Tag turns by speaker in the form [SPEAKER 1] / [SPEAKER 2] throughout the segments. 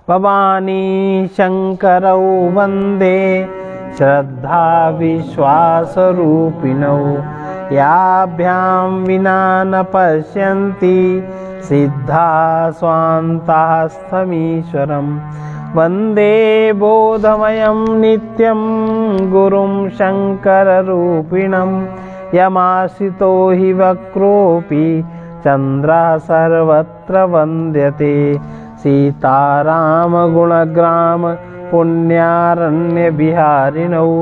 [SPEAKER 1] भवानी शंकरौ वंदे श्रद्धा विश्वास रूपिणौ याभ्यां विना न पश्यन्ति सिद्धा स्वान्तस्थमीश्वरं वंदे बोधमयं नित्यं गुरुं शंकररूपिणं यमाश्रितो हि वक्रोऽपि चन्द्रः सर्वत्र वन्द्यते सीताराम गुणग्राम पुण्यारण्य बिहारिणौ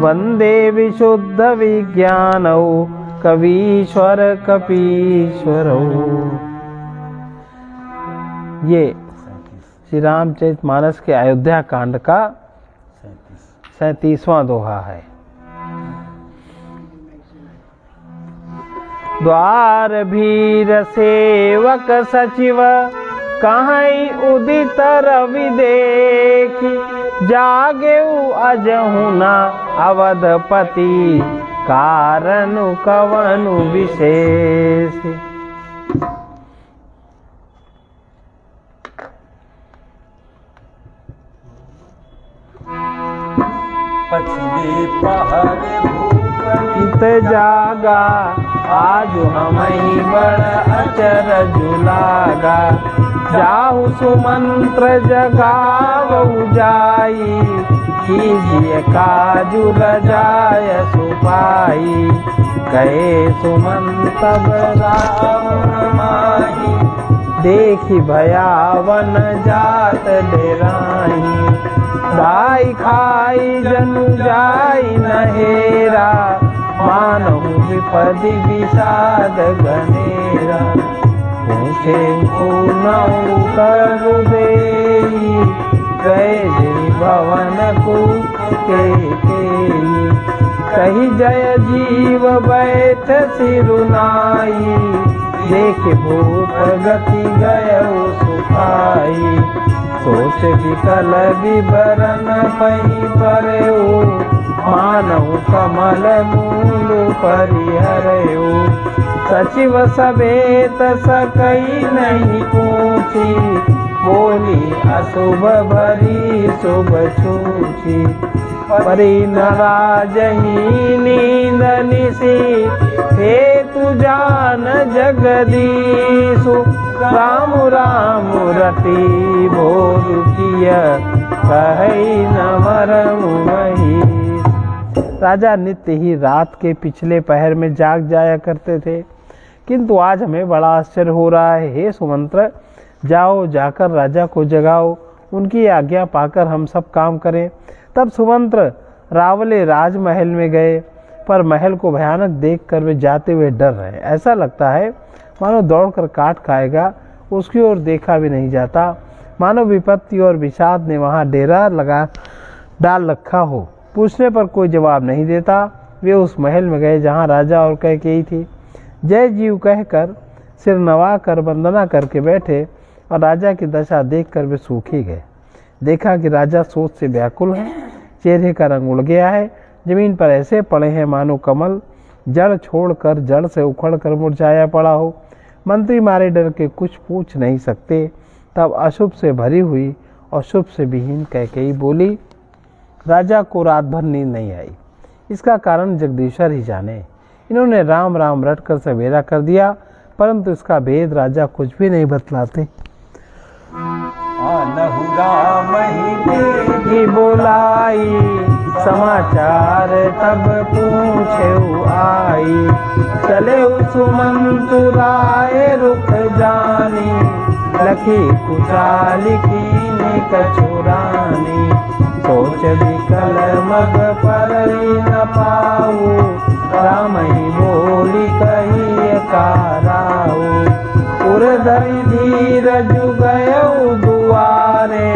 [SPEAKER 1] वंदे विशुद्ध विज्ञानौ कवीश्वर कपीश्वरौ। ये श्री रामचरितमानस के अयोध्या कांड का 37वां दोहा है। द्वार भीर सेवक सचिव कहीं उदित रवि देखी जागेउ अजहु न अवधपति कारणु कवनु विशेष।
[SPEAKER 2] पछले पहर
[SPEAKER 1] भूपति जागा आज हमहि बड़ अचरज लागा जाहु सुमंत्र जगावउ जाई कीजिए काजु रजाय सुपाई कहे सुमंत रावण माही देखी भयावन जात डेराई दाई खाई जनु जाई नहेरा मानहु विपदि विषाद गनेरा पूछे पूनऊ करु देई गए भवन को के कही जय जीव बैठ सिरुनाई देख भूप गति गयउ सुखाई सोच विकल विवरण पही परेऊ मानव कमल मूल परिहरेऊ सचिव सवेत सकई नहीं पूछी बोली अशुभ भरी शुभ छूछी परी नाराजही नींद निसी हे तु जान जगदीशु राम राम रति भोर किया कही न मरमु मही। राजा नित्य ही रात के पिछले पहर में जाग जाया करते थे, किंतु आज हमें बड़ा आश्चर्य हो रहा है। हे सुमंत्र, जाओ जाकर राजा को जगाओ, उनकी आज्ञा पाकर हम सब काम करें। तब सुमंत्र रावले राजमहल में गए, पर महल को भयानक देखकर वे जाते हुए डर रहे। ऐसा लगता है मानो दौड़कर काट खाएगा, उसकी ओर देखा भी नहीं जाता, मानो विपत्ति और विषाद ने वहां डेरा लगा डाल रखा हो। पूछने पर कोई जवाब नहीं देता। वे उस महल में गए जहां राजा और कैकेयी थी। जय जीव कहकर सिर नवा कर वंदना करके बैठे और राजा की दशा देखकर वे सूखी गए। देखा कि राजा सोच से व्याकुल है, चेहरे का रंग उड़ गया है, जमीन पर ऐसे पड़े हैं मानो कमल जड़ छोड़कर जड़ से उखड़कर मुरझाया पड़ा हो। मंत्री मारे डर के कुछ पूछ नहीं सकते। तब अशुभ से भरी हुई और शुभ से विहीन कैकेयी बोली, राजा को रात भर नींद नहीं आई, इसका कारण जगदीश्वर ही जाने। इन्होंने राम राम रटकर सवेरा कर दिया, परंतु इसका भेद राजा कुछ भी नहीं बतलाते।
[SPEAKER 2] आनहु राम ही
[SPEAKER 1] देगी बोलाई, समाचार तब पूछेउ आई। चले सुमंतु राय रुख जानी, लखी कुचाली कीनी कछुरानी। सोच विकल मग परई न पाऊ, राम ही बोली कही काराऊ। उर्धरि धीर जुगयउ दुआरे,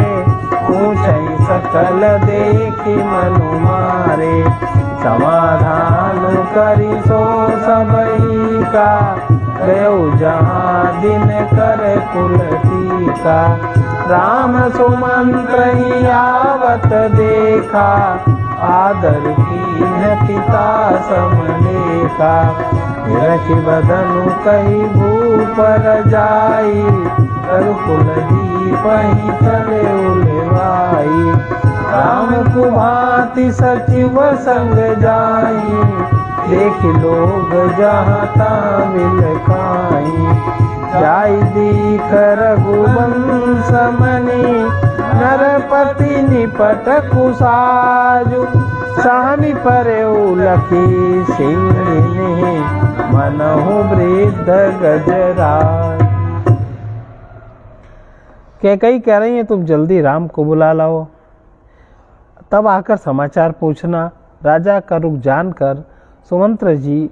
[SPEAKER 1] पूछई सकल देखी मनु मारे। समाधान करी सो सबई का, गयउ जहाँ दिन कर कुल टीका। राम सुमंत्र ही आवत देखा, आदर कीन पिता समलेखा। रखि बदनु कही भूप रजाई, रघुकुल दीप ही चले उलेवाई। राम को भांति सचिव संग जाई, देख लोग जहाँ ता मिल खाई। जाई दीख रघुवंश मनि, नरपति निपट कुसाजु। सामी परे लखी सिंह ने, मनहु वृद्ध गजराज। कैकेयी कह रही है तुम जल्दी राम को बुला लाओ, तब आकर समाचार पूछना। राजा का रुख जानकर सुमंत्र जी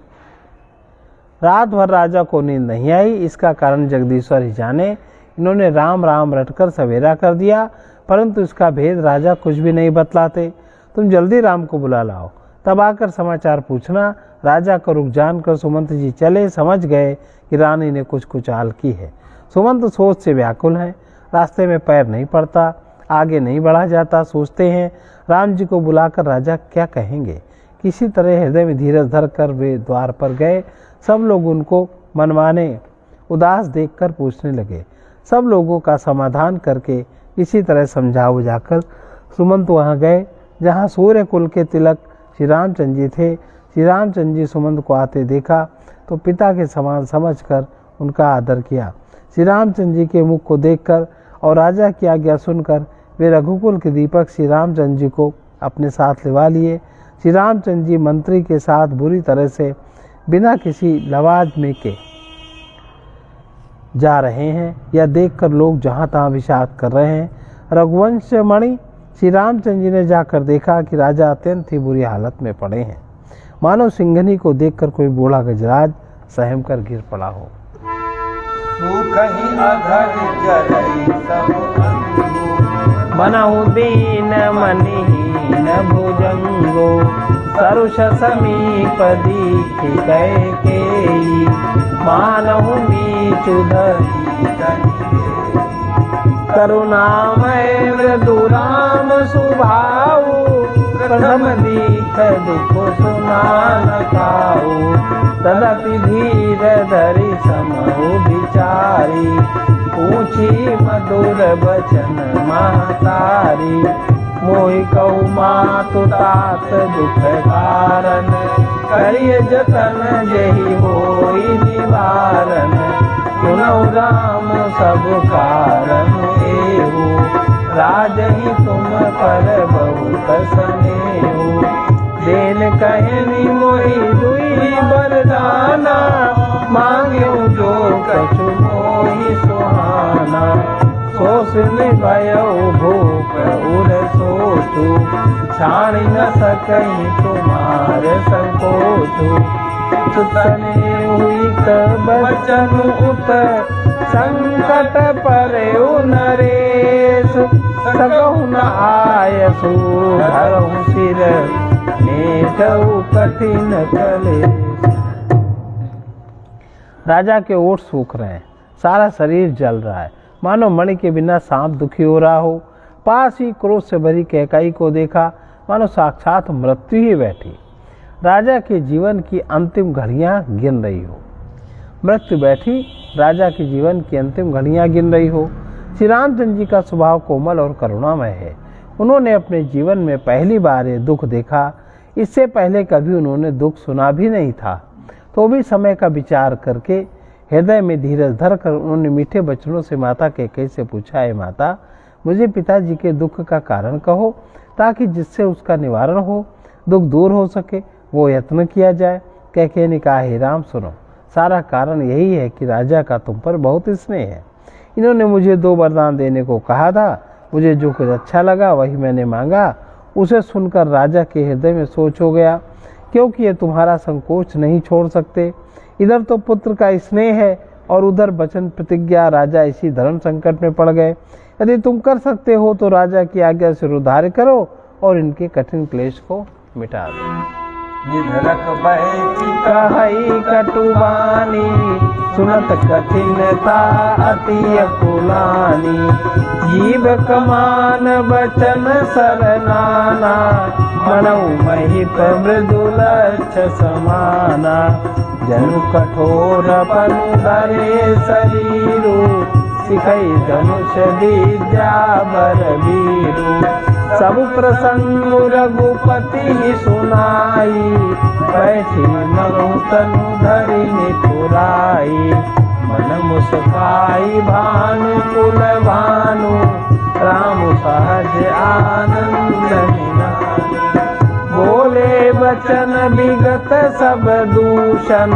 [SPEAKER 1] रात भर राजा को नींद नहीं आई। इसका कारण जगदीश्वर ही जाने। इन्होंने राम राम रटकर सवेरा कर दिया, परंतु इसका भेद राजा कुछ भी नहीं बतलाते। तुम जल्दी राम को बुला लाओ, तब आकर समाचार पूछना। राजा का रुख जानकर सुमंत जी चले, समझ गए कि रानी ने कुछ आल की है। सुमंत सोच से व्याकुल हैं, रास्ते में पैर नहीं पड़ता, आगे नहीं बढ़ा जाता। सोचते हैं राम जी को बुलाकर राजा क्या कहेंगे। किसी तरह हृदय में धीरज धर कर वे द्वार पर गए। सब लोग उनको मनमाने उदास देखकर पूछने लगे। सब लोगों का समाधान करके किसी तरह समझा बुझाकर सुमंत वहाँ गए जहाँ सूर्य कुल के तिलक श्री रामचंद्र जी थे। श्री रामचंद्र जी सुमंत को आते देखा तो पिता के समान समझकर उनका आदर किया। श्री रामचंद्र जी के मुख को देखकर और राजा की आज्ञा सुनकर वे रघुकुल के दीपक श्री रामचंद्र जी को अपने साथ लिवा लिए। श्री रामचंद्र जी मंत्री के साथ बुरी तरह से बिना किसी लवाजमे के जा रहे हैं, यह देखकर लोग जहाँ तहाँ विषाद कर रहे हैं। रघुवंश मणि श्री रामचंद्र जी ने जाकर देखा कि राजा अत्यंत ही बुरी हालत में पड़े हैं, मानो सिंघनी को देखकर कोई बूढ़ा गजराज सहम कर गिर पड़ा हो। बनहु दीन मनिहीन भुजंगो, सरुष समीप दीखि कैकेयी। मानहु नीचु धरी करुणामय मृदु राम सुभाऊ। प्रथम दीख दुख सुना न काऊ, तदपि धीर धरि समहु विचारी। पूछी मधुर बचन महतारी, मोहि कहु मातु तात दुख कारण। करिय जतन जेहि होई निवारण, सुनौ राम सब कारण एहु। राजहि तुम पर बहुत स्नेहु, देन कहनी मोहि दुई वरदाना। मांग्यो जो कछु मोहि सुहाना, सोस निभयो भूप उर सोचु। छाण न सकहि तुम्हार संकोचु, सुतने हुई बचन उत। संकट परेउ नरेश, सकहु न आयसु धरहु सिर। मेटहु कठिन कलेश। राजा के ओठ सूख रहे हैं, सारा शरीर जल रहा है, मानो मणि के बिना सांप दुखी हो रहा हो। पास ही क्रोध से भरी कैकेयी को देखा, मानो साक्षात मृत्यु ही बैठी। राजा के जीवन की अंतिम घड़ियां गिन रही हो। मृत्यु बैठी, राजा के जीवन की अंतिम घड़ियां गिन रही हो। श्री रामचंद्र जी का स्वभाव कोमल और करुणामय है। उन्होंने अपने जीवन में पहली बार ये दुख देखा। इससे पहले कभी उन्होंने दुख सुना भी नहीं था। तो भी समय का विचार करके हृदय में धीरज धर कर उन्होंने मीठे बचनों से माता कैकेयी से पूछा, है माता, मुझे पिताजी के दुख का कारण कहो, ताकि जिससे उसका निवारण हो, दुख दूर हो सके, वो यत्न किया जाए। कैकेयी ने कहा, हे राम सुनो, सारा कारण यही है कि राजा का तुम पर बहुत स्नेह है। इन्होंने मुझे 2 वरदान देने को कहा था। मुझे जो कुछ अच्छा लगा वही मैंने मांगा। उसे सुनकर राजा के हृदय में सोच हो गया, क्योंकि ये तुम्हारा संकोच नहीं छोड़ सकते। इधर तो पुत्र का स्नेह है और उधर वचन प्रतिज्ञा। राजा इसी धर्म संकट में पड़ गए। यदि तुम कर सकते हो तो राजा की आज्ञा से उद्धार करो और इनके कठिन क्लेश को मिटा दो।
[SPEAKER 2] निधरक बहती
[SPEAKER 1] कहई कटुबानी, सुनत कठिनता अति अकुलानी। जीव कमान बचन सरनाना, मनऊ महिप मृदुलक्ष समाना। जनु कठोर पनु धरे शरीरु, सिखई धनुष विद्या बलबीरु। सब प्रसंग रघुपति सुनाई, बैठी मनु तनु धरि निठुराई। मन मुस्काई भानु कुल भानु, राम सहज आनंद निनानु। बोले बचन विगत सब दूषण,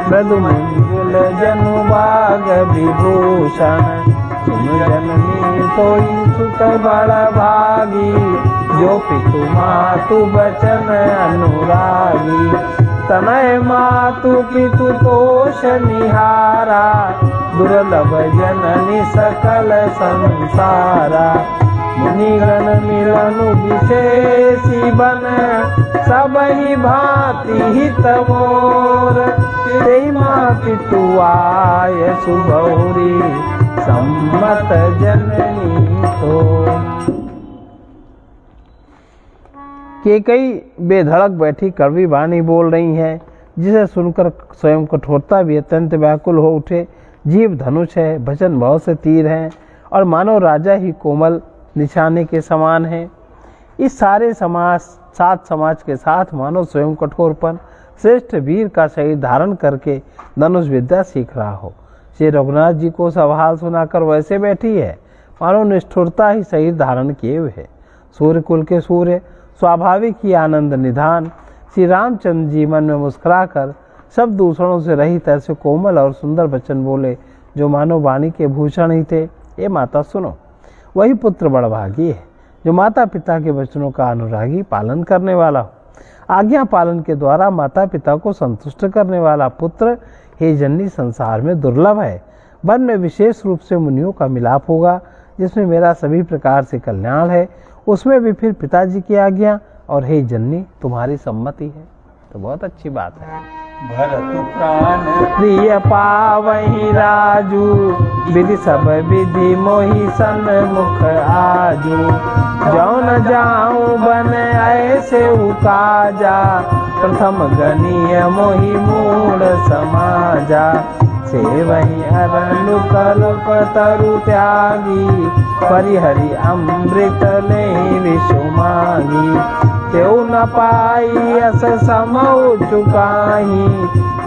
[SPEAKER 1] मृदु मंजुल जनु बाग विभूषण। सुन जननी सोई सुत बड़ भागी, जो पितु मातु बचन अनुरागी। तनय मातु पितु तोष निहारा, दुर्लभ जननी सकल संसारा। मुनिगण मिलनु विशेषी बन, सबहि भांति हित मोर। तेई माँ पितु आय सुबहुरी, सम्मत जननी तो। केकई बेधड़क बैठी कड़वी वाणी बोल रही हैं, जिसे सुनकर स्वयं कठोरता भी अत्यंत व्याकुल हो उठे। जीव धनुष है, वचन भाव से तीर हैं, और मानव राजा ही कोमल निशाने के समान है। इस सारे समाज के साथ मानव स्वयं कठोरपन श्रेष्ठ वीर का शरीर धारण करके धनुष विद्या सीख रहा हो। श्री रघुनाथ जी को सब हाल सुनाकर वैसे बैठी है मानो निष्ठुरता ही शरीर धारण किए हुए है। सूर्य कुल के सूर्य, स्वाभाविक ही आनंद निधान। श्री रामचंद्र जी मन में मुस्कुराकर सब दूषणों से रहित ऐसे कोमल और सुंदर वचन बोले, जो मानव वाणी के भूषण ही थे। ये माता सुनो, वही पुत्र बड़भागी है जो माता पिता के वचनों का अनुरागी पालन करने वाला हो। आज्ञा पालन के द्वारा माता पिता को संतुष्ट करने वाला पुत्र हे जननी संसार में दुर्लभ है। वन में विशेष रूप से मुनियों का मिलाप होगा, जिसमें मेरा सभी प्रकार से कल्याण है। उसमें भी फिर पिताजी की आज्ञा और हे जननी तुम्हारी सम्मति है, तो बहुत अच्छी बात है।
[SPEAKER 2] भरतु प्राण
[SPEAKER 1] प्रिय पावहि राजू, विधि सब विधि मोहि सन्मुख आजू। जौन जाऊं बन ऐसे उकाजा, प्रथम गनीय मोहि मूढ़ समाजा। सेवहि अरनु कल्प तरु त्यागी, परिहरि अमृत ले विषु मांगी। तेउ न पाई अस समौ चुकाही,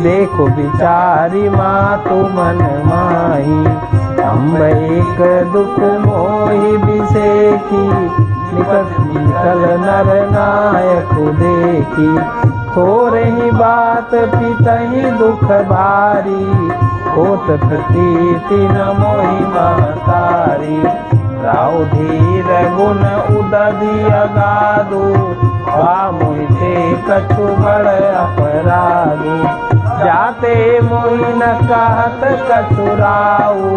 [SPEAKER 1] देखो विचारी मातु मन माही। अम्ब एक दुख मोहि बिसेखी, निकट निकल नर नायक देखी। थोरहि बात पितहि दुख भारी, होत प्रतीति न मोहि महतारी। राव धीर गुण उदधि अगाधु, मोहिते कछु बड़ अपराधु। जाते मोहि न कहत कछु राऊ,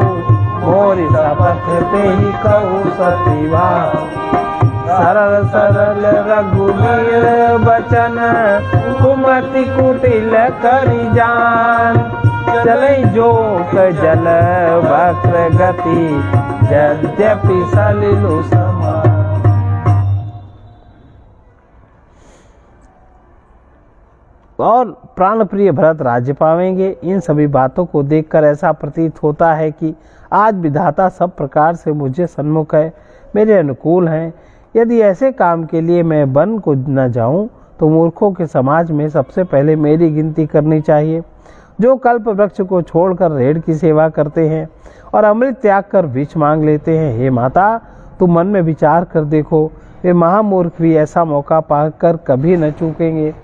[SPEAKER 1] मोरि शपथ ते ही कहु सतिवाऊ। सरल सरल रघुवीर बचन, कुमति कुटिल करि जान। चलै जोक जल वक्र गति, यद्यपि सलिलु समान। और प्राण प्रिय भरत राज्य पावेंगे। इन सभी बातों को देखकर ऐसा प्रतीत होता है कि आज विधाता सब प्रकार से मुझे सन्मुख है, मेरे अनुकूल हैं। यदि ऐसे काम के लिए मैं वन को न जाऊं, तो मूर्खों के समाज में सबसे पहले मेरी गिनती करनी चाहिए। जो कल्प वृक्ष को छोड़कर रेड़ की सेवा करते हैं और अमृत त्याग कर विष मांग लेते हैं, हे माता तुम मन में विचार कर देखो, वे महामूर्ख भी ऐसा मौका पाकर कभी न चूकेंगे।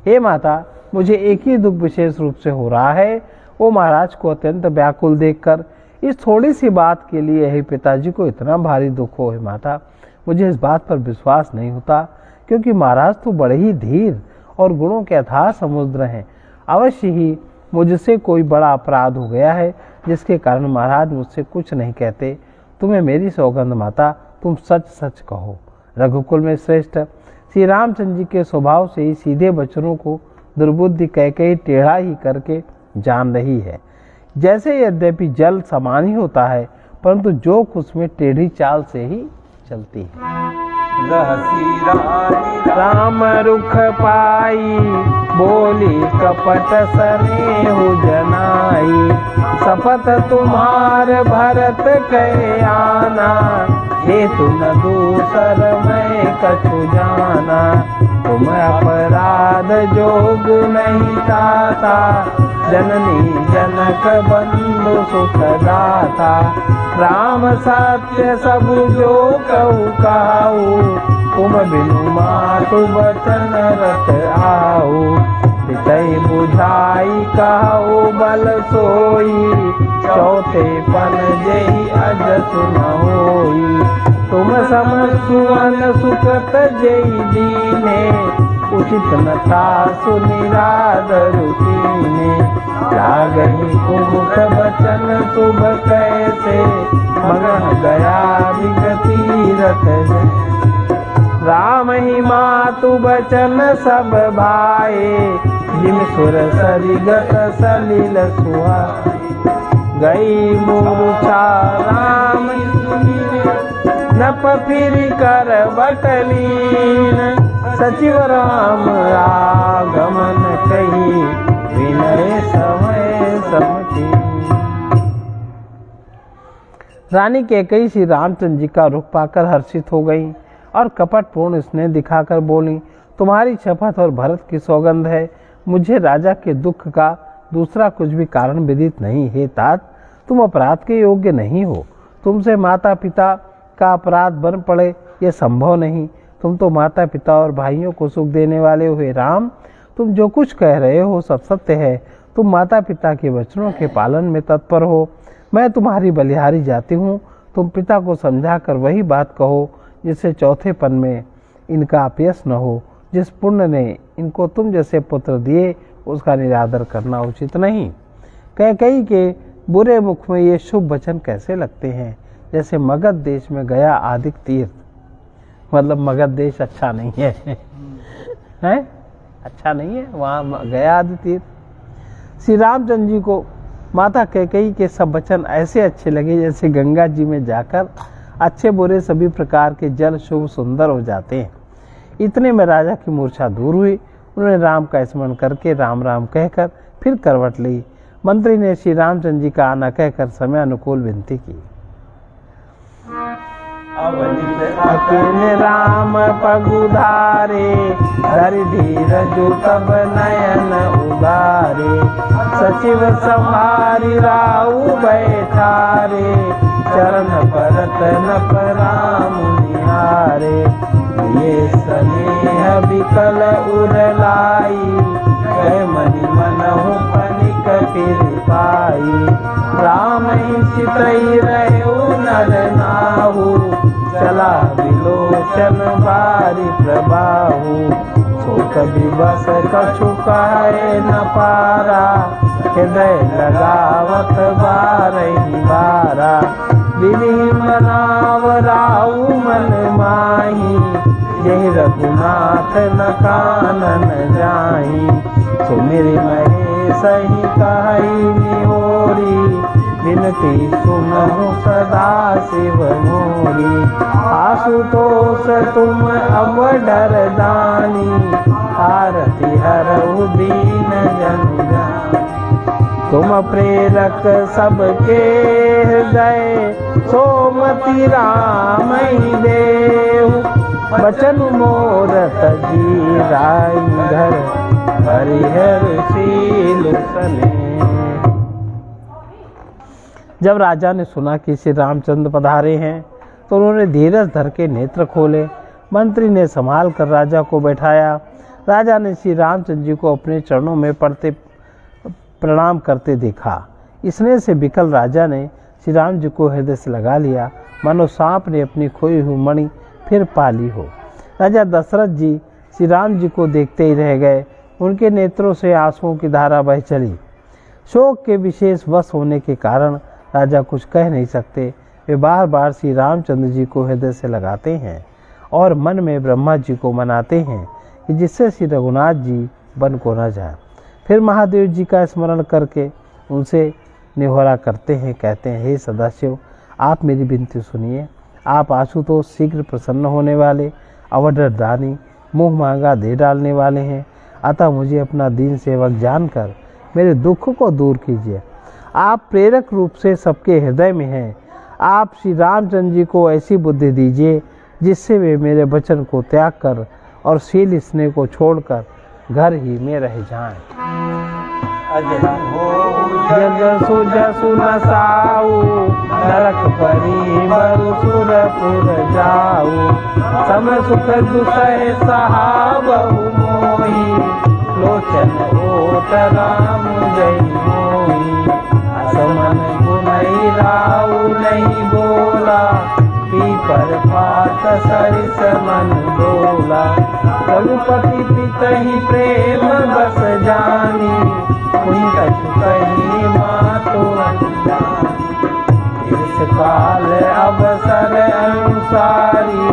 [SPEAKER 1] हे माता, मुझे एक ही दुख विशेष रूप से हो रहा है, वो महाराज को अत्यंत व्याकुल देखकर। इस थोड़ी सी बात के लिए हे पिताजी को इतना भारी दुख हो। हे माता, मुझे इस बात पर विश्वास नहीं होता, क्योंकि महाराज तो बड़े ही धीर और गुणों के अथाह समुद्र हैं। अवश्य ही मुझसे कोई बड़ा अपराध हो गया है, जिसके कारण महाराज मुझसे कुछ नहीं कहते। तुम्हें मेरी सौगंध माता, तुम सच सच कहो। रघुकुल में श्रेष्ठ श्री रामचंद्र जी के स्वभाव से ही सीधे वचनों को दुर्बुद्धि कह टेढ़ा ही करके जान रही है। जैसे यद्यपि जल समान ही होता है, परंतु जोक उसमें टेढ़ी चाल से ही चलती है।
[SPEAKER 2] रहसी रानी
[SPEAKER 1] राम रुख पाई बोली कपट स्नेहु जनाई। शपथ तुम्हार भरत कहे आना हेतु न दूसर मैं कछु जाना। तुम अपराध जोग नहीं ताता जननी जनक बंधु सुखदाता। राम सत्य सब जो कहू काऊ तुम बिनु मातु बचन रत आऊ। पितई बुझाई कहू बल सोई चौथे पन जही अज सुन होई। तुम सम सुवन सुखत जई दीने उचित न था सुनिरादर कीने। लागही कुमुख बचन शुभ कैसे मगन गया विगति रथ। राम ही मातु बचन सब भाए जिम सुर सरिगत सलिल सुहाए। गई मूर्छा राम नप फिर कर बटलीन। सचिव राम आगमन कही विनय समय समझी। रानी कैकेयी श्री रामचंद्र जी का रुख पाकर हर्षित हो गई और कपटपूर्ण स्नेह दिखाकर बोली, तुम्हारी शपथ और भरत की सौगंध है, मुझे राजा के दुख का दूसरा कुछ भी कारण विदित नहीं। हे तात, तुम अपराध के योग्य नहीं हो। तुमसे माता पिता का अपराध बन पड़े यह संभव नहीं। तुम तो माता पिता और भाइयों को सुख देने वाले हो। हे राम, तुम जो कुछ कह रहे हो सब सत्य है। तुम माता पिता के वचनों के पालन में तत्पर हो। मैं तुम्हारी बलिहारी जाती हूँ। तुम पिता को समझाकर वही बात कहो जिससे चौथे पन में इनका अपयश न हो। जिस पुण्य ने इनको तुम जैसे पुत्र दिए उसका निरादर करना उचित नहीं। कैकेयी के बुरे मुख में ये शुभ वचन कैसे लगते हैं, जैसे मगध देश में गया आदि तीर्थ। मतलब मगध देश अच्छा नहीं है, है? अच्छा नहीं है, वहाँ गया आदि तीर्थ। श्री रामचंद्र जी को माता कैकेयी के सब वचन ऐसे अच्छे लगे जैसे गंगा जी में जाकर अच्छे बुरे सभी प्रकार के जल शुभ सुंदर हो जाते हैं। इतने में राजा की मूर्छा दूर हुई। उन्होंने राम का स्मरण करके राम राम कहकर फिर करवट ली। मंत्री ने श्री रामचंद्र जी का आना कहकर समय अनुकूल विनती की। अकेले राम पगुधारे धरि धीरजु तब नयन उगारे। सचिव संहारी राऊ बैठारे चरण परत नप राम निहारे। ये स्नेह विकल उरलाई गए मनि मनहु पनिक फिर पाई। राम ही चितई रहो नर नाहु चला विलोचन बारी प्रभाहु। सोत विवश कछु कहे न पारा हृदय लगावत बारही बारा। विधि मनाव राऊ मन माही यही रघुनाथ न कानन जाही। सुमिरि महेश ही कही निहोरी विनती सुनहु सदा शिव मोरी। आशुतोष तुम अब डर दानी आरती हरऊ दीन जन जानी। तुम प्रेरक सबके हृदय सोमति राम ही देहु। बचन मोर तजी राई घर हरिहर शील सने। जब राजा ने सुना कि श्री रामचंद्र पधारे हैं तो उन्होंने धीरज धर के नेत्र खोले। मंत्री ने संभाल कर राजा को बैठाया। राजा ने श्री रामचंद्र जी को अपने चरणों में पड़ते प्रणाम करते देखा। स्नेह से विकल राजा ने श्री राम जी को हृदय से लगा लिया, मानो सांप ने अपनी खोई हुई मणि फिर पा ली हो। राजा दशरथ जी श्री राम जी को देखते ही रह गए। उनके नेत्रों से आंसुओं की धारा बह चली। शोक के विशेष वश होने के कारण राजा कुछ कह नहीं सकते। वे बार बार श्री रामचंद्र जी को हृदय से लगाते हैं और मन में ब्रह्मा जी को मनाते हैं कि जिससे श्री रघुनाथ जी वन को न जाए। फिर महादेव जी का स्मरण करके उनसे निहोरा करते हैं, कहते हैं, हे सदाशिव, आप मेरी विनती सुनिए। आप आशुतोष शीघ्र प्रसन्न होने वाले अवडर दानी मुँह मांगा दे डालने वाले हैं। अतः मुझे अपना दीन सेवक जानकर मेरे दुख को दूर कीजिए। आप प्रेरक रूप से सबके हृदय में हैं। आप श्री रामचंद्र जी को ऐसी बुद्धि दीजिए जिससे वे मेरे वचन को त्याग कर और शील स्नेह को छोड़कर घर ही में रह जाएं। जसु जसु न साऊ नरक परी बरु सुरपुर जाऊ। सम सुख दुसह सहा बहु मोही लोचन ओट राम जय मोही। असमन गुनई राऊ नहीं बोला पीपर पात सरिस मन डोला। रघुपति पितहि प्रेम बस जानी कुंठ कही मातु इस काल अवसर अनुसारी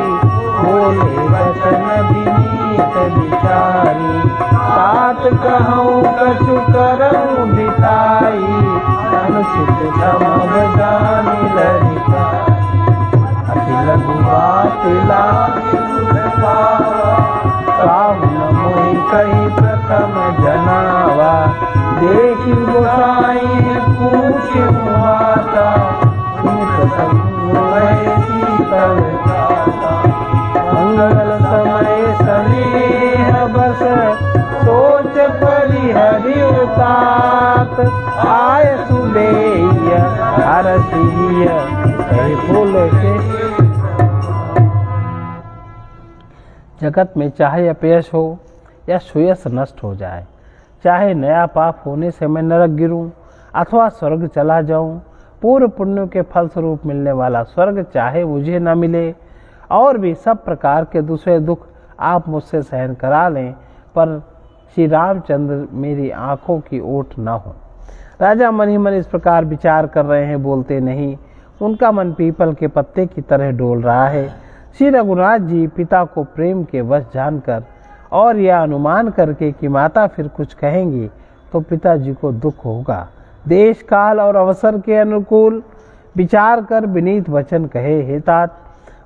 [SPEAKER 1] बोले वचन विनीत विचारी। बात कहूँ कछु करऊँ बिताई अनुचित समझ जानी ललिता। लघु बात लागी काहू न मोहि कही प्रथम जनावा। देखि गोसाई पूछे माता सुनित संग शीतल गाता। मंगल समय स्नेह बस सोच परिहरि तात। आय सुबेय हरसिय फूल के। जगत में चाहे अपयश हो या सुयश नष्ट हो जाए, चाहे नया पाप होने से मैं नरक गिरूं अथवा स्वर्ग चला जाऊं, पूर्व पुण्यों के फलस्वरूप मिलने वाला स्वर्ग चाहे मुझे न मिले और भी सब प्रकार के दूसरे दुख आप मुझसे सहन करा लें, पर श्री रामचंद्र मेरी आंखों की ओट न हो। राजा मन ही मन इस प्रकार विचार कर रहे हैं, बोलते नहीं। उनका मन पीपल के पत्ते की तरह डोल रहा है। श्री रघुनाथ जी पिता को प्रेम के वश जानकर और यह अनुमान करके कि माता फिर कुछ कहेंगी तो पिताजी को दुख होगा, देश काल और अवसर के अनुकूल विचार कर विनीत वचन कहे, हे तात,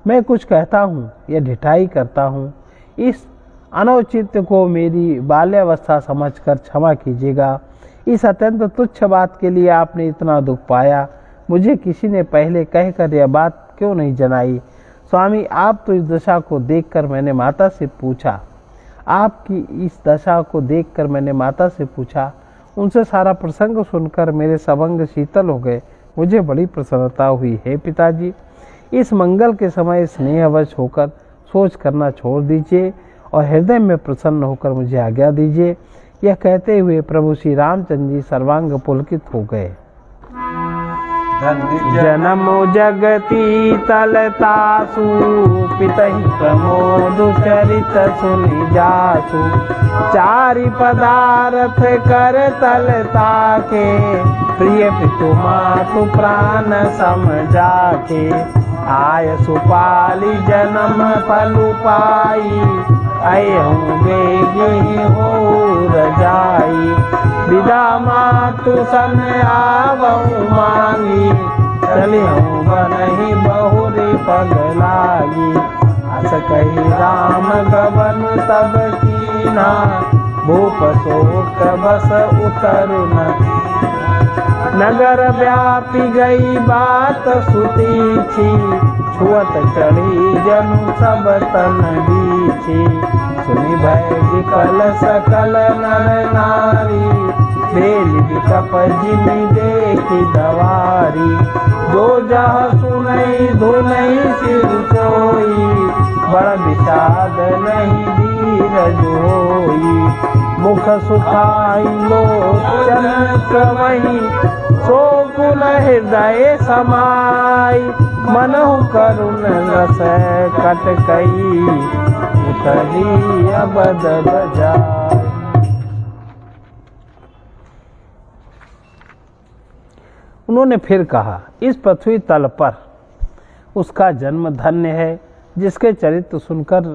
[SPEAKER 1] मैं कुछ कहता हूँ या ढिठाई करता हूँ, इस अनौचित्य को मेरी बाल्यावस्था समझकर क्षमा कीजिएगा। इस अत्यंत तुच्छ बात के लिए आपने इतना दुख पाया, मुझे किसी ने पहले कहकर यह बात क्यों नहीं जनाई। स्वामी, आप तो इस दशा को देखकर मैंने माता से पूछा, आपकी इस दशा को देखकर मैंने माता से पूछा, उनसे सारा प्रसंग सुनकर मेरे सबंग शीतल हो गए, मुझे बड़ी प्रसन्नता हुई। हे पिताजी, इस मंगल के समय स्नेहवश होकर सोच करना छोड़ दीजिए और हृदय में प्रसन्न होकर मुझे आज्ञा दीजिए। यह कहते हुए प्रभु श्री रामचंद्र जी सर्वांग पुलकित हो गए। जन्म जगती तलतासु पितहि प्रमोद चरित सुनि जासु। चारि पदार्थ कर तलता के प्रिय पितु मातु प्राण समझाके। आय सुपाली जन्म फलु पाई अयहूँ बेगी हो रजाई। विदा मातु सन आवहूँ मांगी चलिहूँ बनहि बहुरी पग लागी। अस कही राम गवन तब कीना भूप शोक बस उतरु न। नगर व्यापी गई बात सुतीछी छुअत चढ़ी जनु सब तन बीछी। सुनि भय विकल सकल नर नारी बेल विकप जिमि देखी दवारी। जो जह सुनई धुनई सिर सोई बड़ विषाद नहीं धीरज होई। मुख सुखाई लोचन क्रमहि सोकुल हृदय समाई। मनहु करुण रस कटकई उतरी अबद बजाई। उन्होंने फिर कहा, इस पृथ्वी तल पर उसका जन्म धन्य है जिसके चरित्र सुनकर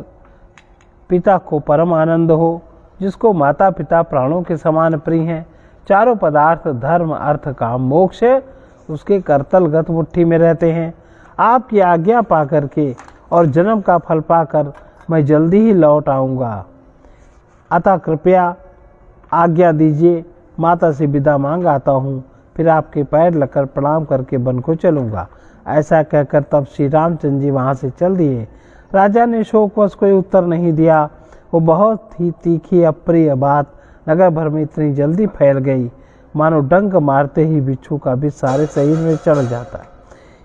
[SPEAKER 1] पिता को परम आनंद हो, जिसको माता पिता प्राणों के समान प्रिय हैं। चारों पदार्थ धर्म अर्थ काम मोक्ष उसके करतलगत मुट्ठी में रहते हैं। आपकी आज्ञा पाकर के और जन्म का फल पाकर मैं जल्दी ही लौट आऊँगा, अतः कृपया आज्ञा दीजिए। माता से विदा मांग आता हूँ, फिर आपके पैर लगकर प्रणाम करके वन को चलूँगा। ऐसा कहकर तब श्री रामचंद्र जी वहाँ से चल दिए। राजा ने शोकवश कोई उत्तर नहीं दिया। वो बहुत ही तीखी अप्रिय बात नगर भर में इतनी जल्दी फैल गई, मानो डंक मारते ही बिच्छू का भी सारे शरीर में चढ़ जाता।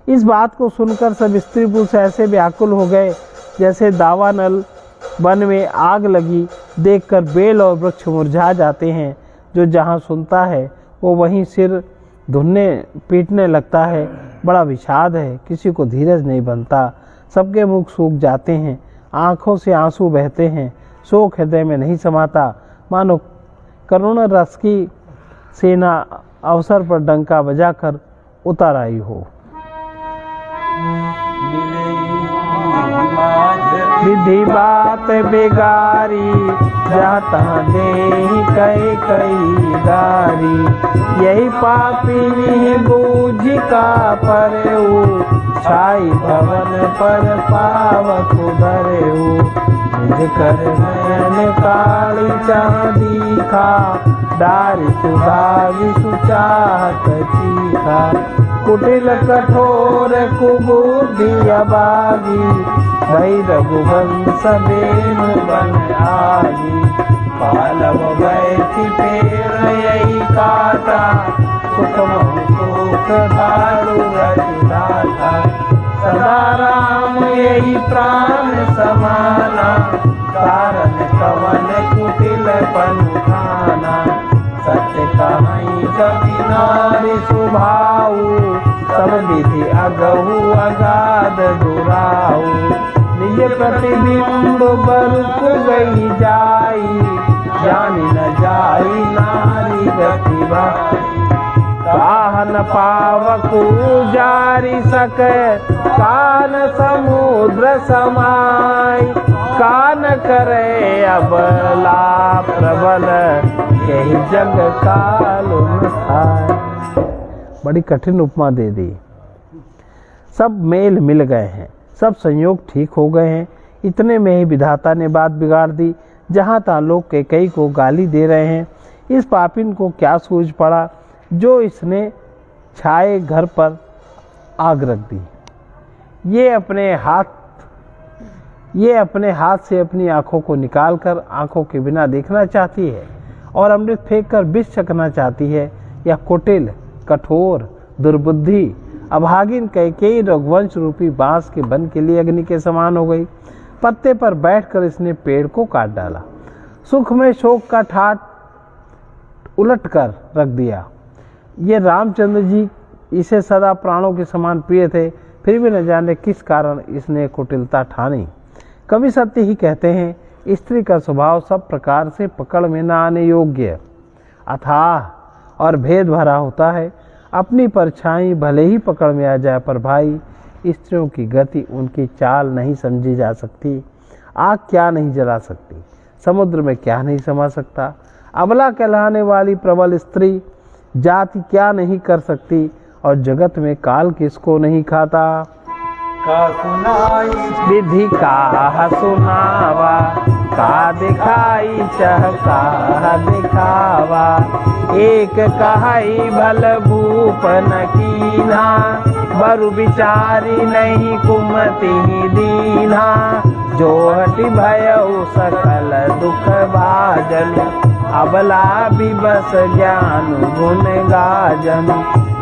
[SPEAKER 1] इस बात को सुनकर सब स्त्री पुरुष ऐसे व्याकुल हो गए जैसे दावानल वन में आग लगी देखकर बेल और वृक्ष मुरझा जाते हैं। जो जहाँ सुनता है वो वहीं सिर धुनने पीटने लगता है। बड़ा विषाद है, किसी को धीरज नहीं बनता। सबके मुख सूख जाते हैं, आंखों से आंसू बहते हैं, शोक हृदय में नहीं समाता, मानो करुण रस की सेना अवसर पर डंका बजाकर उतर आई हो। विधि बात बिगारी, जाता दे कई कई गारी, यही पापी बूझ का परऊ, छाई भवन पर पावक धरेऊ, मुझ कर नयन काली चांदी खा, डारी सुधा विषु चाहत चीखा, कुटिल कठोर कुबुद्धि अबागी, भई रघुवंश बेन बन आगी, पालव बैठी पेड़ यही काटा, सुखम सुख दारु रचिदाता, सदा राम यही प्राण समाना, कारण कवन कुटिल पनुखाना, सत्य कहाई कवि नारी सुभाऊ, सब विधि अगहु अगाध दुराऊ, निज प्रतिबिंब बरुक गई जाई, जानी न जाई नारी गति भाई, काहन पावकु जारी सके, कान समुद्र समाई, कान करे अबला प्रबल, यही जग काल उठाए। बड़ी कठिन उपमा दे दी। सब मेल मिल गए हैं, सब संयोग ठीक हो गए हैं। इतने में ही विधाता ने बात बिगाड़ दी। जहाँ तहाँ लोग कैकेयी को गाली दे रहे हैं। इस पापिन को क्या सूझ पड़ा जो इसने छाए घर पर आग रख दी। ये अपने हाथ से अपनी आंखों को निकालकर आंखों के बिना देखना चाहती है और अमृत फेंककर विष चखना चाहती है। यह कुटिल, कठोर, दुर्बुद्धि अभागिन कैकेयी रघुवंश रूपी बांस के वन के लिए अग्नि के समान हो गई। पत्ते पर बैठकर इसने पेड़ को काट डाला। सुख में शोक का ठाट उलट कर रख दिया। ये रामचंद्र जी इसे सदा प्राणों के समान प्रिय थे, फिर भी न जाने किस कारण इसने कुटिलता ठानी। कवि सत्य ही कहते हैं, स्त्री का स्वभाव सब प्रकार से पकड़ में न आने योग्य, अथाह और भेद भरा होता है। अपनी परछाई भले ही पकड़ में आ जाए, पर भाई स्त्रियों की गति, उनकी चाल नहीं समझी जा सकती। आग क्या नहीं जला सकती, समुद्र में क्या नहीं समा सकता। अबला कहलाने वाली प्रबल स्त्री जाति क्या नहीं कर सकती, और जगत में काल किसको नहीं खाता।
[SPEAKER 2] का सुनाई
[SPEAKER 1] विधि का सुनावा, का दिखाई चह का दिखावा। एक कहाई भल भूप न कीना, बरु विचारी नहीं कुमति दीना। जो हटि भयउ सकल दुख भाजन, अबला विबस ज्ञान गुण गाजन।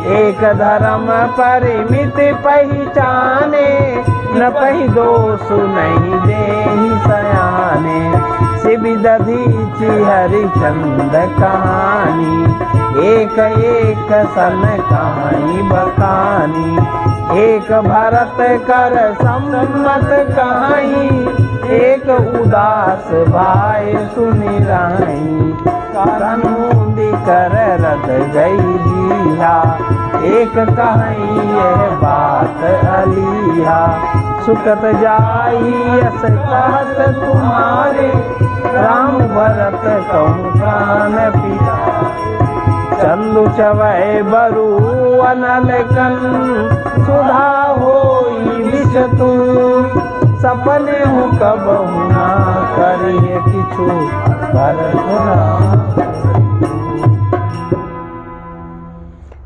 [SPEAKER 1] एक धर्म परिमित पहचाने, न पहि दोष नहीं देहि सयाने। शिवि दधीचि हरिचंद कहानी, एक एक सन कहानी बखानी। एक भरत कर सम्मत कहाई, एक उदास भाई सुनि राई। कारण मुंदी कर रद गई दिया, एक कहाई यह बात अलिया। सुकत जाई यस कहत तुम्हारे, राम भरत कहूँ प्राण पिता। चंदु चवै बरु अनल कन, सुधा होई विष तू। सपने हूँ कब ना करिए किछु भरत राम।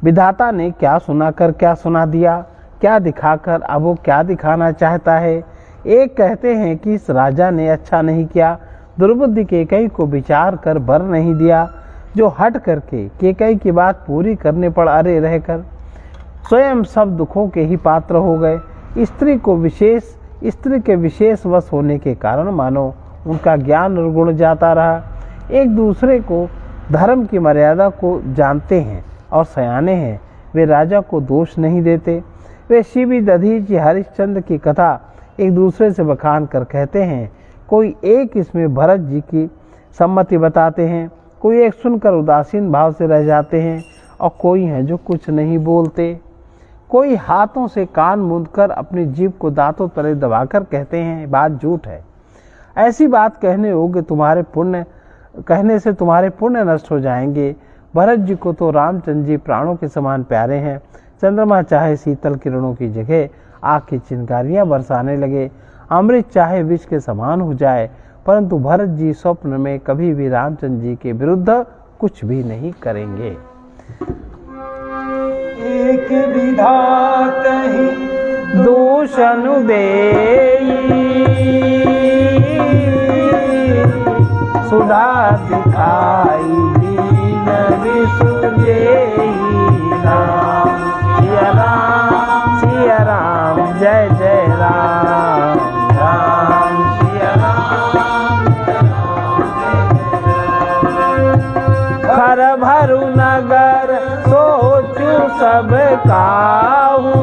[SPEAKER 1] विधाता ने क्या सुनाकर क्या सुना दिया, क्या दिखाकर अब वो क्या दिखाना चाहता है। एक कहते हैं कि इस राजा ने अच्छा नहीं किया, दुर्बुद्धि केकई को विचार कर वर नहीं दिया, जो हट करके केकई की बात पूरी करने पर अरे रहकर स्वयं सब दुखों के ही पात्र हो गए। स्त्री के विशेष वश होने के कारण मानो उनका ज्ञान और गुण जाता रहा। एक दूसरे को धर्म की मर्यादा को जानते हैं और सयाने हैं, वे राजा को दोष नहीं देते। वे शिवी दधीचि हरिश्चंद्र की कथा एक दूसरे से बखान कर कहते हैं। कोई एक इसमें भरत जी की सम्मति बताते हैं, कोई एक सुनकर उदासीन भाव से रह जाते हैं और कोई हैं जो कुछ नहीं बोलते। कोई हाथों से कान मूंदकर अपनी जीभ को दांतों तले दबाकर कहते हैं बात झूठ है। ऐसी बात कहने योग्य कहने से तुम्हारे पुण्य नष्ट हो जाएंगे। भरत जी को तो रामचंद्र जी प्राणों के समान प्यारे हैं। चंद्रमा चाहे शीतल किरणों की जगह आग की चिंगारियां बरसाने लगे, अमृत चाहे विष के समान हो जाए, परंतु भरत जी स्वप्न में कभी भी रामचंद्र जी के विरुद्ध कुछ भी नहीं करेंगे।
[SPEAKER 2] एक विधात ही
[SPEAKER 1] दूषण सुधा दिखाई दीन विसुजेहि राम। सिया राम जय जय राम, राम सिया राम। खर भरु नगर सोचु सब काहू,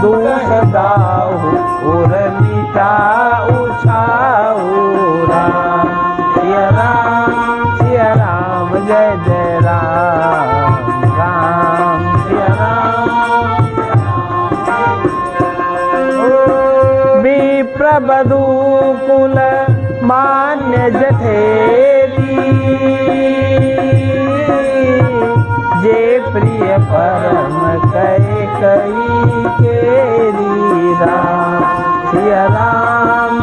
[SPEAKER 1] दूष दाहु उर मिटाऊ छाऊ राम। सिया राम जय जय राम, राम सिया राम। विप्रवधू कुल मान्य जठेरी, जे प्रिय परम कैकेयी केरी राम। सिया राम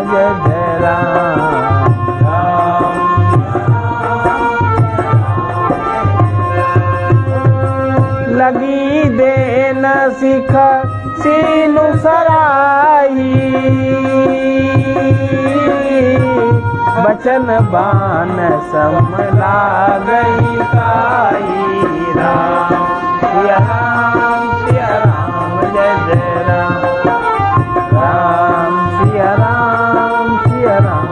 [SPEAKER 1] जय जय राम, लगी देन सिख सीनु सराई, बचन बान सम लागई काई राम। सिया राम जय जय राम, राम सिया राम।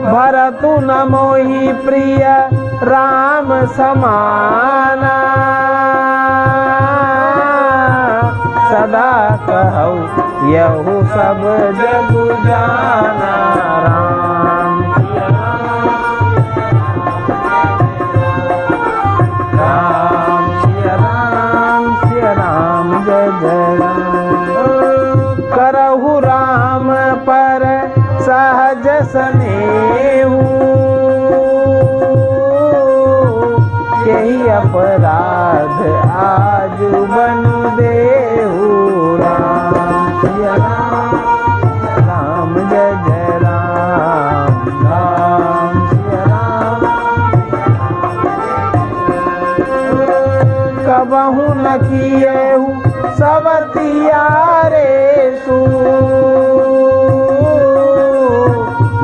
[SPEAKER 1] भरतु न मोहि प्रिय राम समाना, सदा कहु यहु सब जग जाना राम। सिया राम जय जय राम। करहु राम पर सहज स्नेहु, यही अपराध आज बनु देहु राम। सिया राम जय जय राम, राम सिया राम। कबहु न किएहु सवतिया रे सु,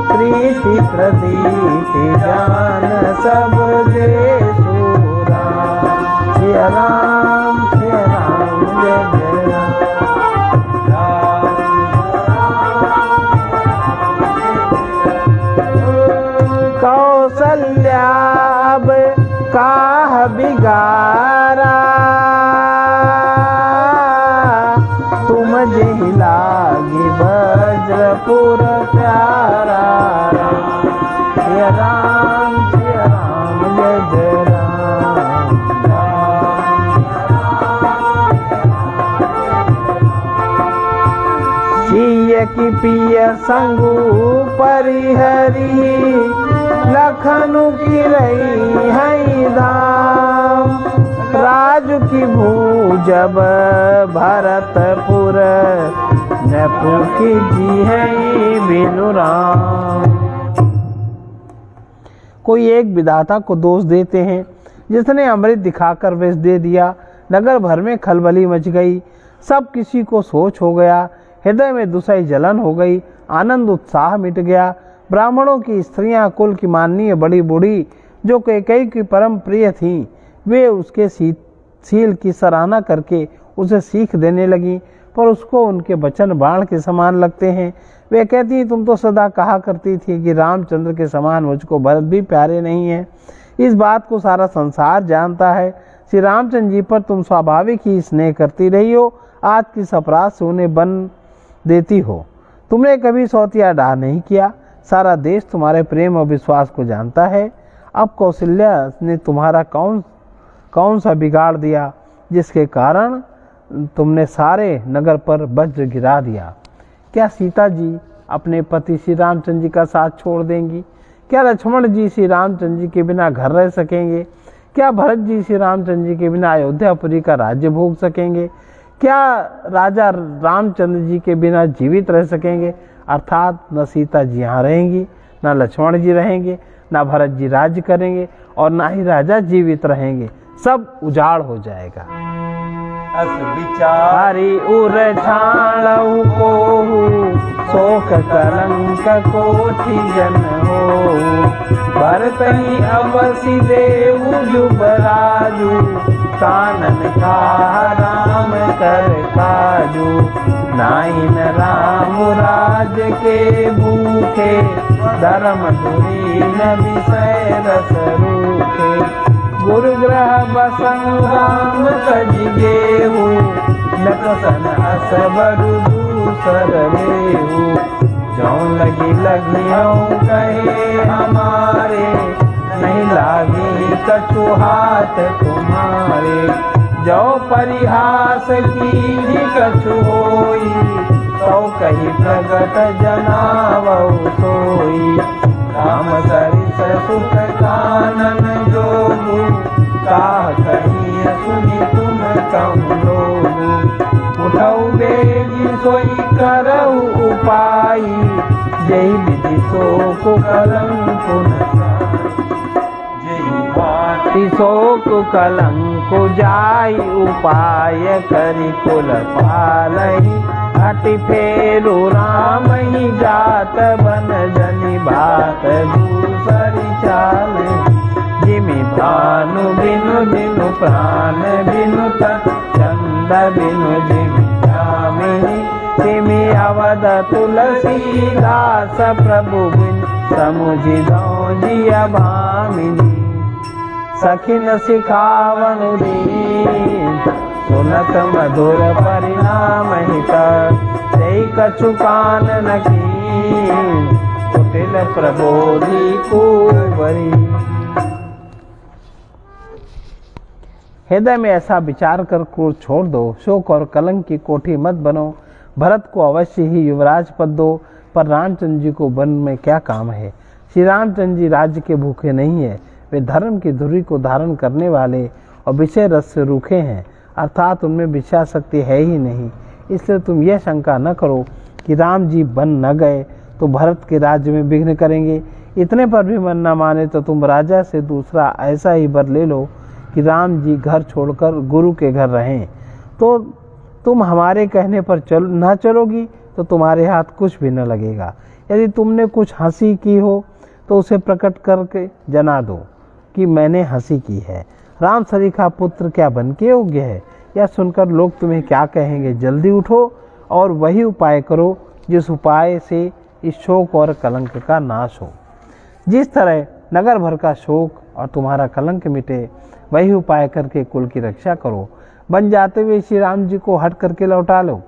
[SPEAKER 1] प्रीति प्रतीति जान सब देसु राम। सिया राम जय जय राम। कौसल्या अब काह बिगारा, तुम जेहि लागी वज्रपुर प्यारा राम। सिया राम जय जय राम, सिय की पिय संगु परिहरी, लखनु की रही है धाम। राजू की भूजब भरतपुर नपुर की जी है बिनु राम। कोई एक विधाता को दोष देते हैं जिसने अमृत दिखाकर विष दे दिया। नगर भर में खलबली मच गई, सब किसी को सोच हो गया, हृदय में दुसाई जलन हो गई, आनंद उत्साह मिट गया। ब्राह्मणों की स्त्रियां कुल की माननीय बड़ी बूढ़ी जो कैकेयी की परम प्रिय थीं, वे उसके शील की सराहना करके उसे सीख देने लगी, पर उसको उनके वचन बाण के समान लगते हैं। वे कहती, तुम तो सदा कहा करती थी कि रामचंद्र के समान मुझको भरत भी प्यारे नहीं हैं। इस बात को सारा संसार जानता है। श्री रामचंद्र जी पर तुम स्वाभाविक ही स्नेह करती रही हो, आज किस अपराध से उन्हें बन देती हो। तुमने कभी सौतिया डाह नहीं किया, सारा देश तुम्हारे प्रेम और विश्वास को जानता है। अब कौशल्या ने तुम्हारा कौन सा बिगाड़ दिया जिसके कारण तुमने सारे नगर पर वज्र गिरा दिया। क्या सीता जी अपने पति श्री रामचंद्र जी का साथ छोड़ देंगी? क्या लक्ष्मण जी श्री रामचंद्र जी के बिना घर रह सकेंगे? क्या भरत जी श्री रामचंद्र जी के बिना अयोध्यापुरी का राज्य भोग सकेंगे? क्या राजा रामचंद्र जी के बिना जीवित रह सकेंगे? अर्थात न सीता जी यहाँ रहेंगी, न लक्ष्मण जी रहेंगे, न भरत जी राज्य करेंगे और न ही राजा जीवित रहेंगे, सब उजाड़ हो जाएगा।
[SPEAKER 2] अस विचार
[SPEAKER 1] हरि उर छाणऊ कोहू, शोक कलंक कोटि जन हो। भरत ही अवसि देव युवराजू, कानन का राम कर काजू। नाइन राम राज के भूखे, धर्म धुरी न विषय रस रूखे। गुरु ग्रह बसंग राम कज गेहू, नकसन अस बरु दूसर लेहू। जौं लगी कहे हमारे, नहीं लागी कछु हाथ तुम्हारे। जो परिहास की कछु होई, तो कही प्रगट जनावऊ सोई। राम सरिस सुख कानन जोगु, काह कही सुनि तुम कम लोगु। उठऊ बेगी सोई करऊ उपाई, जय विधि शोक कलंक शोक कलंक जाई। उपाय करि कुल पालहि, हटि फेरु राम ही जात। बन जनि बात दूसरी चाल, जिमि भानु बिनु बिनु प्राण बिनु तत् चंद बिनु जिमि जामिनी। तिमि अवध तुलसीदास प्रभु बिन समुझि दो जिया भामिनी। सखिन सिखावन दीन, सुनत मधुर परिणाम हित। तेई कछु कानन कीन, कुटिल प्रबोधि कुंवरी। हृदय में ऐसा विचार कर क्रोध छोड़ दो, शोक और कलंक की कोठी मत बनो। भरत को अवश्य ही युवराज पद दो, पर रामचंद्र जी को वन में क्या काम है? श्री रामचंद्र जी राज्य के भूखे नहीं है, वे धर्म की धुरी को धारण करने वाले और विषय रस से रूखे हैं, अर्थात उनमें विषया शक्ति है ही नहीं। इसलिए तुम यह शंका न करो कि राम जी बन न गए तो भरत के राज्य में विघ्न करेंगे। इतने पर भी मन न माने तो तुम राजा से दूसरा ऐसा ही वर ले लो कि राम जी घर छोड़कर गुरु के घर रहें। तो तुम हमारे कहने पर न चलोगी तो तुम्हारे हाथ कुछ भी न लगेगा। यदि तुमने कुछ हंसी की हो तो उसे प्रकट करके जना दो कि मैंने हंसी की है। राम सरीखा पुत्र क्या बन के योग्य है? यह सुनकर लोग तुम्हें क्या कहेंगे? जल्दी उठो और वही उपाय करो जिस उपाय से इस शोक और कलंक का नाश हो। जिस तरह नगर भर का शोक और तुम्हारा कलंक मिटे, वही उपाय करके कुल की रक्षा करो। बन जाते हुए श्री राम जी को हट करके लौटा लो,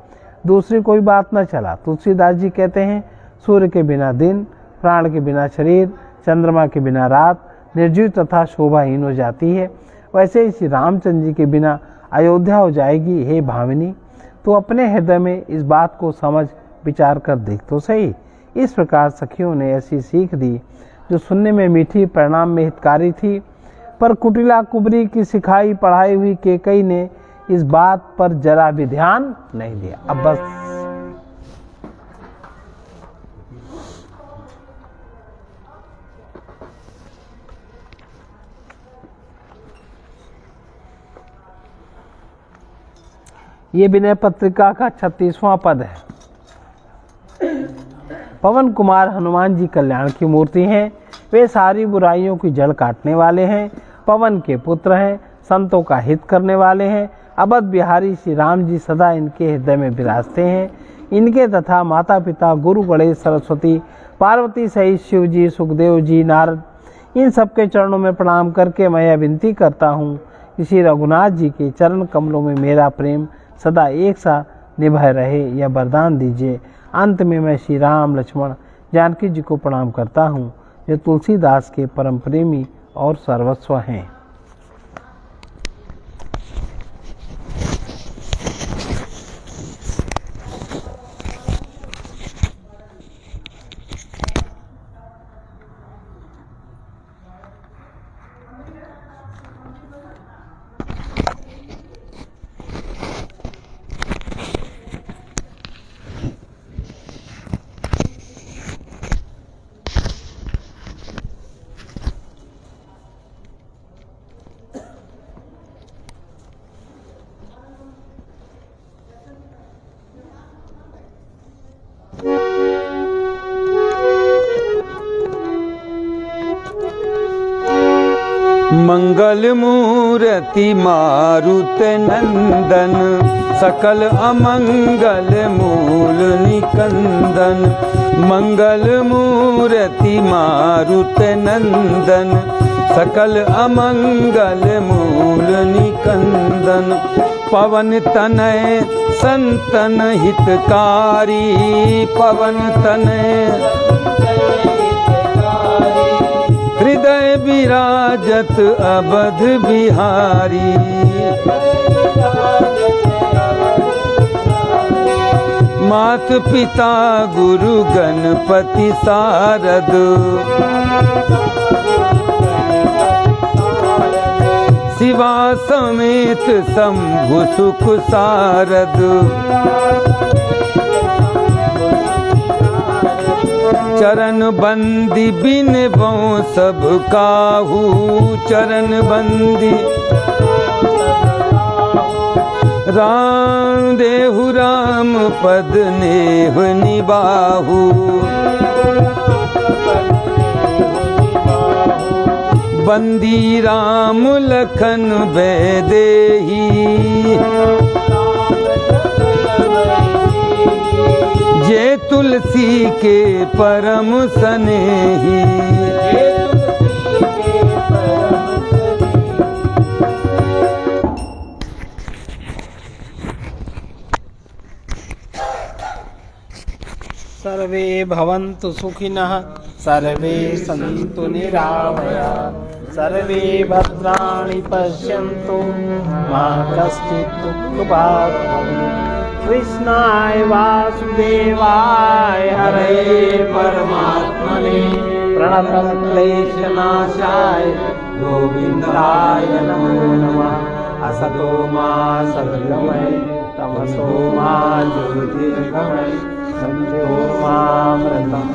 [SPEAKER 1] दूसरी कोई बात न चला। तुलसीदास जी कहते हैं, सूर्य के बिना दिन, प्राण के बिना शरीर, चंद्रमा के बिना रात निर्जीव तथा शोभाहीन हो जाती है, वैसे ही श्री रामचंद्र जी के बिना अयोध्या हो जाएगी। हे भामिनी, तो अपने हृदय में इस बात को समझ विचार कर देख तो सही। इस प्रकार सखियों ने ऐसी सीख दी जो सुनने में मीठी, परिणाम में हितकारी थी। पर कुटिला कुबरी की सिखाई पढ़ाई हुई केकई ने इस बात पर जरा भी ध्यान नहीं दिया। अब बस ये विनय पत्रिका का 36वां पद है। पवन कुमार हनुमान जी कल्याण की मूर्ति हैं। वे सारी बुराइयों की जड़ काटने वाले हैं। पवन के पुत्र हैं, संतों का हित करने वाले हैं। अवध बिहारी श्री राम जी सदा इनके हृदय में विराजते हैं। इनके तथा माता पिता गुरु गणेश सरस्वती पार्वती सहित शिव जी सुखदेव जी नारद इन सबके चरणों में प्रणाम करके मैं यह विनती करता हूँ कि श्री रघुनाथ जी के चरण कमलों में मेरा प्रेम सदा एक सा निभा रहे, यह वरदान दीजिए। अंत में मैं श्री राम लक्ष्मण जानकी जी को प्रणाम करता हूँ, जो तुलसीदास के परम प्रेमी और सर्वस्व हैं।
[SPEAKER 2] मंगल मूर्ति मारुत नंदन, सकल अमंगल मूल निकंदन। मंगल मूर्ति मारुत नंदन, सकल अमंगल मूल निकंदन। पवन तनय संतन हितकारी, पवन तनय हृदय विराजत अवध बिहारी। मात पिता गुरु गणपति सारद, शिवा समेत शंभु सुख सारद। चरण बंदी बिन बो सब काहू, चरण बंदी राम देहु राम पद नेह निबाहु। बंदी राम लखन वैदेही, जे तुलसी के परम सनेही।
[SPEAKER 1] सर्वे भवन्तु सुखिनः, सर्वे सन्तु निरामयाः, सर्वे भद्राणि पश्यन्तु, मा कश्चित् दुःखभाग् भवेत्। कृष्णाय वासुदेवाय हरे परमात्मने प्रणतक्लेशनाशाय गोविन्दाय नमो नमः। असतो मा सद्गमय तमसो मा ज्योतिर्गमय मृतम्।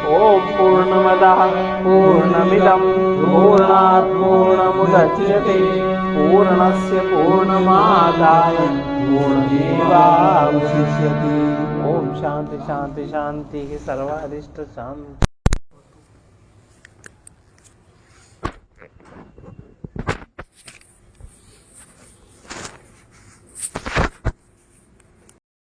[SPEAKER 1] ओम पूर्णमदः पूर्णमिदं पूर्णात् पूर्णमुदच्यते पूर्णस्य पूर्णमादाय पूर्णमेवावशिष्यते। ओम शांति शांति शांति सर्वारिष्ट शांति।